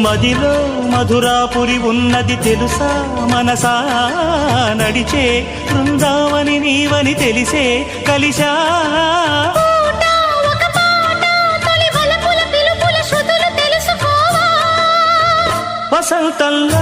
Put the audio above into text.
మదిలో మధురాపురి ఉన్నది తెలుసా మనసా నడిచే బృందావని నీవని తెలిసే కలిశా వసంతంలో